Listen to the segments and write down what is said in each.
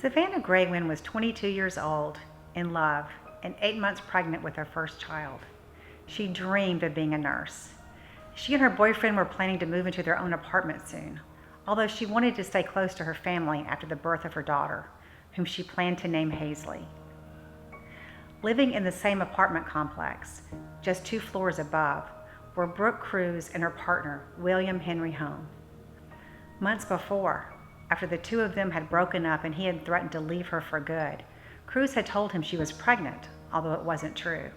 Savannah Greywind was 22 years old, in love, and 8 months pregnant with her first child. She dreamed of being a nurse. She and her boyfriend were planning to move into their own apartment soon, although she wanted to stay close to her family after the birth of her daughter, whom she planned to name Hazley. Living in the same apartment complex, just 2 floors above, were Brooke Cruz and her partner, William Henry Hoehn. Months before, after the two of them had broken up and he had threatened to leave her for good, Cruz had told him she was pregnant, although it wasn't true.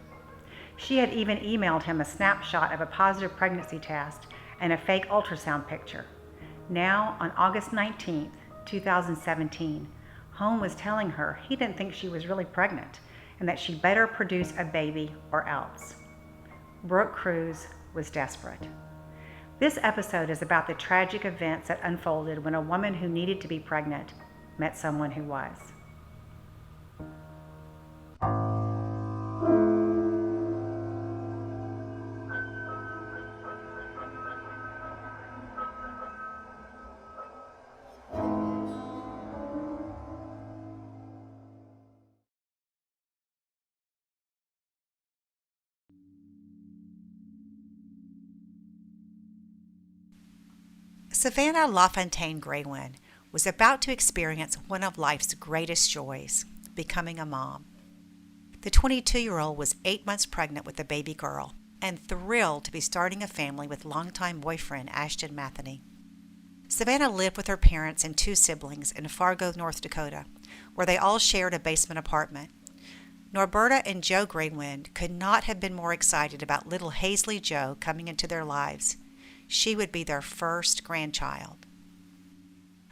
She had even emailed him a snapshot of a positive pregnancy test and a fake ultrasound picture. Now, on August 19, 2017, Hoehn was telling her he didn't think she was really pregnant and that she better produce a baby or else. Brooke Cruz was desperate. This episode is about the tragic events that unfolded when a woman who needed to be pregnant met someone who was. Savannah LaFontaine Greywind was about to experience one of life's greatest joys, becoming a mom. The 22-year-old was 8 months pregnant with a baby girl and thrilled to be starting a family with longtime boyfriend Ashton Matheny. Savannah lived with her parents and 2 siblings in Fargo, North Dakota, where they all shared a basement apartment. Norberta and Joe Greywind could not have been more excited about little Hazley Joe coming into their lives. She would be their first grandchild.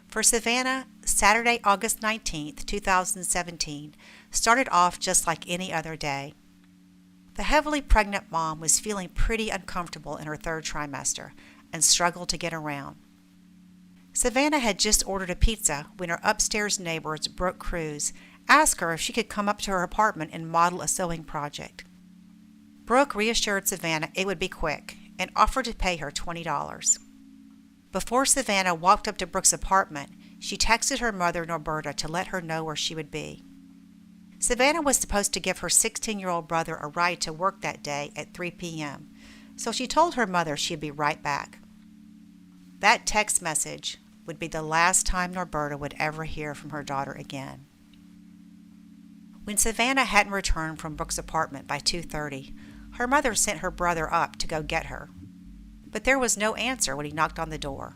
For Savannah, Saturday, August 19, 2017, started off just like any other day. The heavily pregnant mom was feeling pretty uncomfortable in her 3rd trimester and struggled to get around. Savannah had just ordered a pizza when her upstairs neighbors, Brooke Cruz, asked her if she could come up to her apartment and model a sewing project. Brooke reassured Savannah it would be quick and offered to pay her $20. Before Savannah walked up to Brooke's apartment, she texted her mother, Norberta, to let her know where she would be. Savannah was supposed to give her 16-year-old brother a ride to work that day at 3 p.m., so she told her mother she'd be right back. That text message would be the last time Norberta would ever hear from her daughter again. When Savannah hadn't returned from Brooke's apartment by 2:30, her mother sent her brother up to go get her. But there was no answer when he knocked on the door.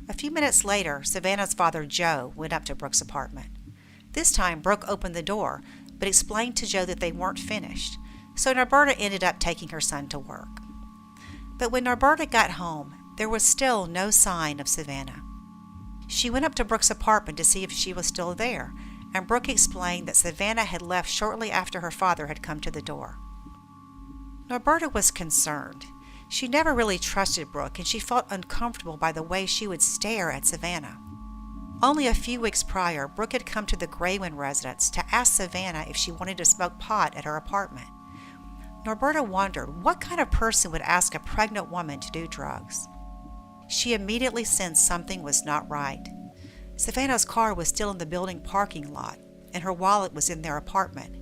A few minutes later, Savannah's father, Joe, went up to Brooke's apartment. This time, Brooke opened the door, but explained to Joe that they weren't finished, so Norberta ended up taking her son to work. But when Norberta got home, there was still no sign of Savannah. She went up to Brooke's apartment to see if she was still there, and Brooke explained that Savannah had left shortly after her father had come to the door. Norberta was concerned. She never really trusted Brooke, and she felt uncomfortable by the way she would stare at Savannah. Only a few weeks prior, Brooke had come to the Greywind residence to ask Savannah if she wanted to smoke pot at her apartment. Norberta wondered what kind of person would ask a pregnant woman to do drugs. She immediately sensed something was not right. Savannah's car was still in the building parking lot, and her wallet was in their apartment.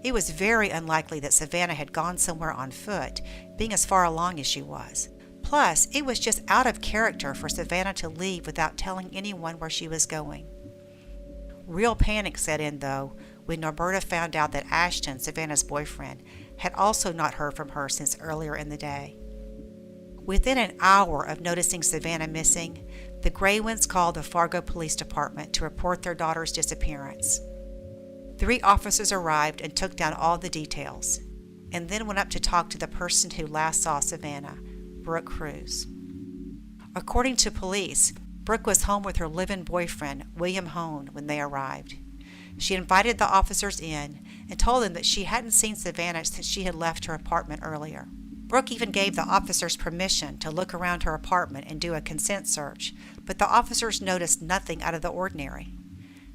It was very unlikely that Savannah had gone somewhere on foot, being as far along as she was. Plus, it was just out of character for Savannah to leave without telling anyone where she was going. Real panic set in, though, when Norberta found out that Ashton, Savannah's boyfriend, had also not heard from her since earlier in the day. Within an hour of noticing Savannah missing, the Greywinds called the Fargo Police Department to report their daughter's disappearance. 3 officers arrived and took down all the details, and then went up to talk to the person who last saw Savannah, Brooke Cruz. According to police, Brooke was home with her live-in boyfriend, William Hoehn, when they arrived. She invited the officers in and told them that she hadn't seen Savannah since she had left her apartment earlier. Brooke even gave the officers permission to look around her apartment and do a consent search, but the officers noticed nothing out of the ordinary.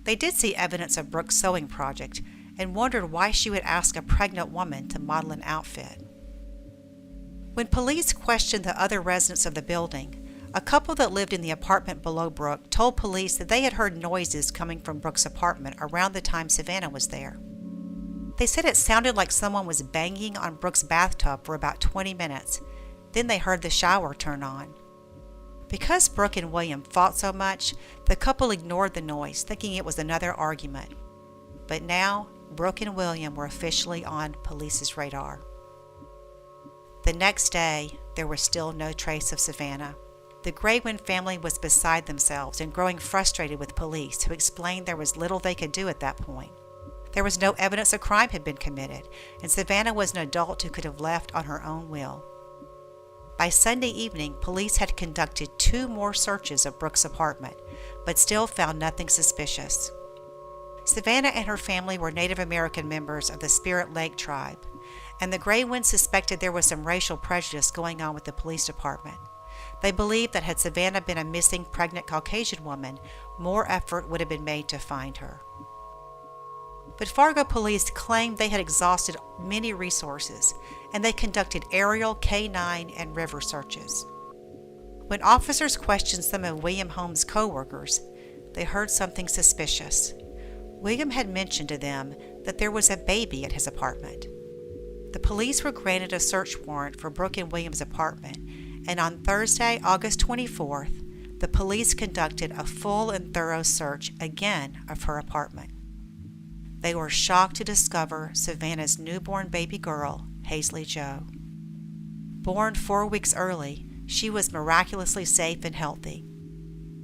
They did see evidence of Brooke's sewing project and wondered why she would ask a pregnant woman to model an outfit. When police questioned the other residents of the building, A couple that lived in the apartment below Brooke told police that they had heard noises coming from Brooke's apartment around the time Savannah was there. They said it sounded like someone was banging on Brooke's bathtub for about 20 minutes. Then they heard the shower turn on. Because Brooke and William fought so much, the couple ignored the noise, thinking it was another argument. But now, Brooke and William were officially on police's radar. The next day, there was still no trace of Savannah. The Greywind family was beside themselves and growing frustrated with police, who explained there was little they could do at that point. There was no evidence a crime had been committed, and Savannah was an adult who could have left on her own will. By Sunday evening, police had conducted 2 more searches of Brooke's apartment, but still found nothing suspicious. Savannah and her family were Native American members of the Spirit Lake tribe, and the Greywinds suspected there was some racial prejudice going on with the police department. They believed that had Savannah been a missing pregnant Caucasian woman, more effort would have been made to find her. But Fargo police claimed they had exhausted many resources, and they conducted aerial, K-9, and river searches. When officers questioned some of William Hoehm's co-workers, they heard something suspicious. William had mentioned to them that there was a baby at his apartment. The police were granted a search warrant for Brooke and William's apartment, and on Thursday, August 24th, the police conducted a full and thorough search again of her apartment. They were shocked to discover Savannah's newborn baby girl, Hazley Jo. Born 4 weeks early, she was miraculously safe and healthy.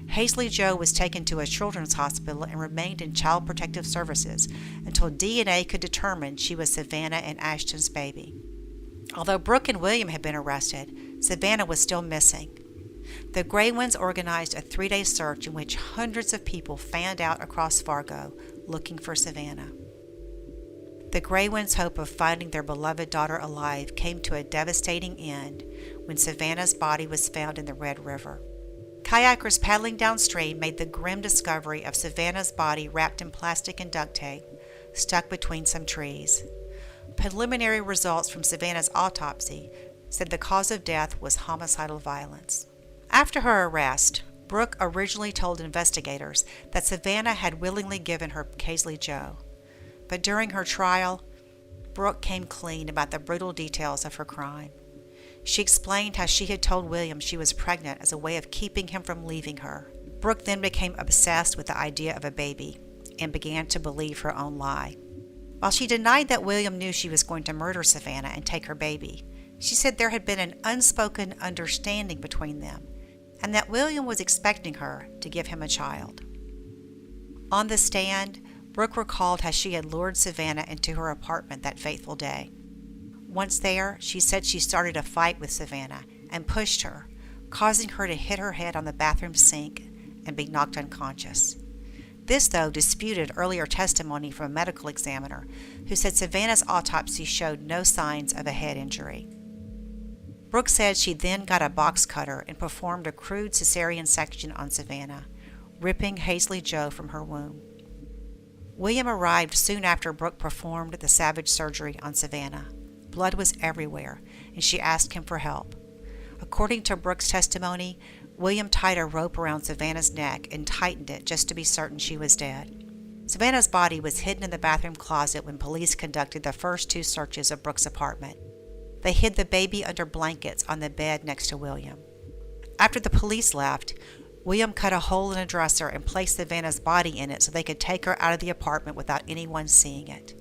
Hazley Jo was taken to a children's hospital and remained in Child Protective Services until DNA could determine she was Savannah and Ashton's baby. Although Brooke and William had been arrested, Savannah was still missing. The Greywinds organized a 3-day search in which hundreds of people fanned out across Fargo looking for Savannah. The Greywinds' hope of finding their beloved daughter alive came to a devastating end when Savannah's body was found in the Red River. Kayakers paddling downstream made the grim discovery of Savannah's body wrapped in plastic and duct tape, stuck between some trees. Preliminary results from Savannah's autopsy said the cause of death was homicidal violence. After her arrest, Brooke originally told investigators that Savannah had willingly given her Hazley Jo. But during her trial, Brooke came clean about the brutal details of her crime. She explained how she had told William she was pregnant as a way of keeping him from leaving her. Brooke then became obsessed with the idea of a baby and began to believe her own lie. While she denied that William knew she was going to murder Savannah and take her baby, she said there had been an unspoken understanding between them and that William was expecting her to give him a child. On the stand, Brooke recalled how she had lured Savannah into her apartment that fateful day. Once there, she said she started a fight with Savannah and pushed her, causing her to hit her head on the bathroom sink and be knocked unconscious. This, though, disputed earlier testimony from a medical examiner who said Savannah's autopsy showed no signs of a head injury. Brooke said she then got a box cutter and performed a crude cesarean section on Savannah, ripping Hazley Jo from her womb. William arrived soon after Brooke performed the savage surgery on Savannah. Blood was everywhere, and she asked him for help. According to Brooke's testimony, William tied a rope around Savannah's neck and tightened it just to be certain she was dead. Savannah's body was hidden in the bathroom closet when police conducted the first 2 searches of Brooke's apartment. They hid the baby under blankets on the bed next to William. After the police left, William cut a hole in a dresser and placed Savannah's body in it so they could take her out of the apartment without anyone seeing it.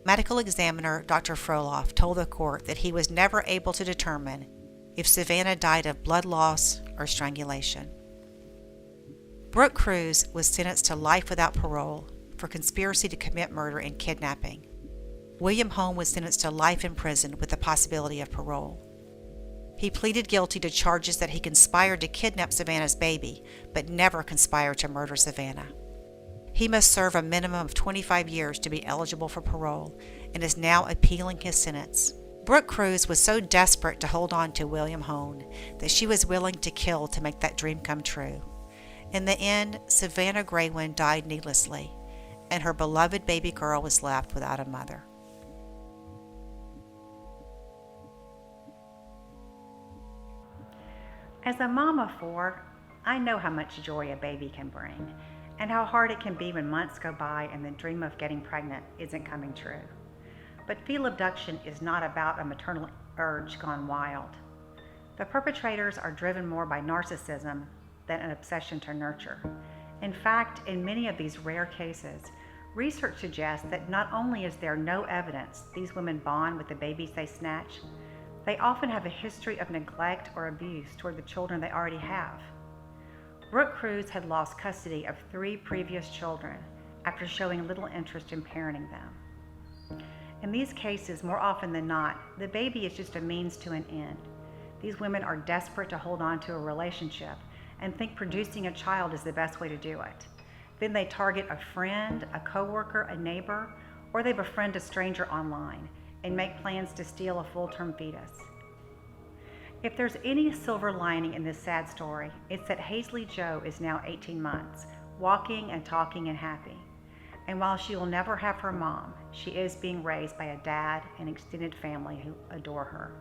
Medical examiner Dr. Froloff told the court that he was never able to determine if Savannah died of blood loss or strangulation. Brooke Cruz was sentenced to life without parole for conspiracy to commit murder and kidnapping. William Hoehn was sentenced to life in prison with the possibility of parole. He pleaded guilty to charges that he conspired to kidnap Savannah's baby, but never conspired to murder Savannah. He must serve a minimum of 25 years to be eligible for parole and is now appealing his sentence. Brooke Cruz was so desperate to hold on to William Hoehn that she was willing to kill to make that dream come true. In the end, Savannah Greywind died needlessly, and her beloved baby girl was left without a mother. As a mom of 4, I know how much joy a baby can bring and how hard it can be when months go by and the dream of getting pregnant isn't coming true. But fetal abduction is not about a maternal urge gone wild. The perpetrators are driven more by narcissism than an obsession to nurture. In fact, in many of these rare cases, research suggests that not only is there no evidence these women bond with the babies they snatch, they often have a history of neglect or abuse toward the children they already have. Brooke Cruz had lost custody of 3 previous children after showing little interest in parenting them. In these cases, more often than not, the baby is just a means to an end. These women are desperate to hold on to a relationship and think producing a child is the best way to do it. Then they target a friend, a coworker, a neighbor, or they befriend a stranger online and make plans to steal a full-term fetus. If there's any silver lining in this sad story, it's that Hazley Joe is now 18 months, walking and talking and happy. And while she will never have her mom, she is being raised by a dad and extended family who adore her.